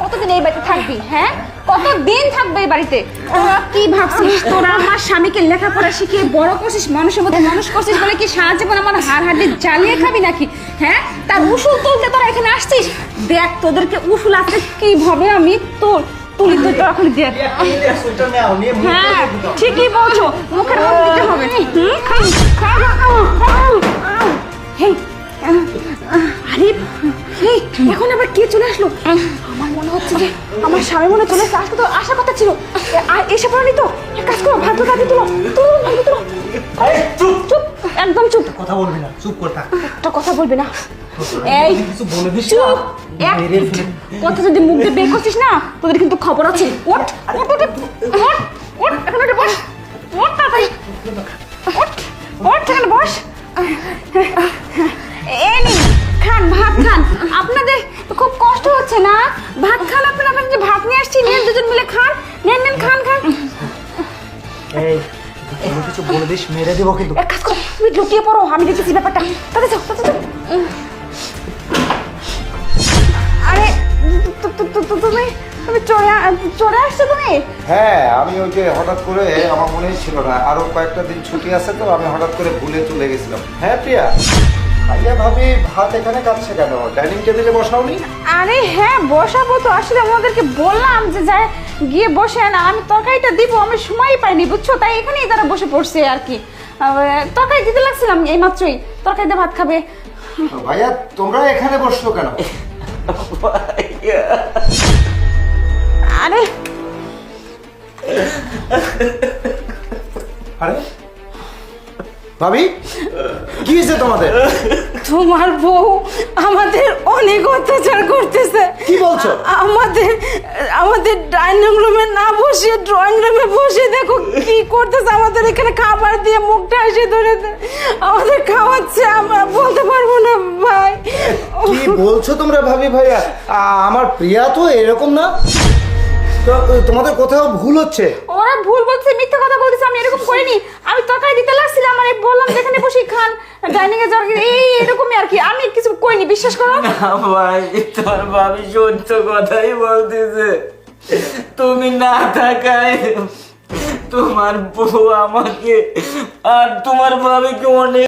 কতদিন এই বাড়িতে থাকবি? হ্যাঁ, কতদিন থাকবে এই বাড়িতে? তোরা কি ভাবছিস তোরা আমার স্বামীকে লেখাপড়া শিখিয়ে বড় করছিস, মানুষের মধ্যে মানুষ করছিস বলে কি সারা জীবন আমার হাড় হাড্ডি জ্বালিয়ে খাবি নাকি? হ্যাঁ, তার উসুল তুলতে তোরা এখানে আসছিস? দেখ তোদেরকে উসুল আসতে কিভাবে আমি তুলি তুই তোরা খুলে দেখ। হ্যাঁ ঠিকই বলছো, মুখের মধ্যে দিতে হবে। আরে এখন আবার কে চলে আসলো? আমার মনে হচ্ছে যে আমার স্বামী মনে চলে আসতে তো আসার কথা ছিল, আর এসে পড়েনি তো। এক কাজ করো, ভাত তাড়াতাড়ি তুলো তুলো। চুপ চুপ, একদম চুপ, কথা বলবি না, চুপ কর থাক, একটা কথা বলবি না। এই কিছু বলে দিস চুপ, কথা যদি মুখ দিয়ে বের করছিস না তোদের কিন্তু খবর আছে। ওঠ ওঠ ওঠ ওঠ ওঠ, এখন ওঠে বস, ওঠ তাড়াতাড়ি ওঠ ওঠ, এখানে বস। এই নিন খান, ভাত খান। আপনাদের খুব কষ্ট হচ্ছে না? ভাত খান, আপনাদের যে ভাত নিয়ে আসছি, নেন দুজন মিলে খান, নেন নেন খান খান। এই কিছু বলে দিস, মেরে দেবো কিন্তু। এক কাজ কর, তুমি লুকিয়ে পড়ো, আমি দেখেছি ব্যাপারটা। তাতে যাও তাতে যাও। আরে তুমি চলে আসছো তুমি? হ্যাঁ, আমি ওই যে হঠাৎ করে আমার মনেই ছিল না, আরো কয়েকটা দিন ছুটি আছে তো আমি হঠাৎ করে ভুলে চলে গেছিলাম। হ্যাঁ প্রিয়া, ভাইয়া ভাবি ভাত এখানে কাটছে কেন? ডাইনিং টেবিলে বসাওনি? আরে হ্যাঁ বসাবো তো, আসলে আমাদেরকে বললাম যে যাই গিয়ে বসে না, আমি তরকারিটা দিব, আমি সময়ই পাইনি বুঝছো, তাই এখানেই তারা বসে পড়ছে আর কি। তরকারি দিতে লাগছিলাম এই মাত্রই, তরকারি দিয়ে ভাত খাবে। ভাইয়া তোমরা এখানে বসছো কেন? আরে আরে ভাবি কি হয়েছে তোমাদের? তোমার বউ আমাদের অনেক অত্যাচার করতেছে। কি বলছো? আমাদের ডাইনিং রুমে না বসে ড্রয়িং রুমে বসে দেখো কি করতেছে, আমাদের এখানে খাবার দিয়ে মুখটা এসে ধরে আমাদের খাওয়াচ্ছে। আমরা বলতে পারবো না ভাই। কি বলছো তোমরা ভাবি ভাইয়া? আমার প্রিয়া তো এরকম না, তো তোমাদের কোথাও ভুল হচ্ছে। ওরা ভুল বলছে, মিথ্যা কথা বলতেছে, আমি এরকম করিনি। আমি তরকারি দিতে লাগছিলাম, আমি বললাম যেখানে বসে খান, ডাইনিং এ যাওয়ার এরকমই আর কি, আমি কিছু করিনি, বিশ্বাস করো। ভাই তোর ভাবি সত্য কথাই বলতেছে, তুমি না থাকায় তোমার বউ আমাকে আর তোমার ভাবিকে অনেক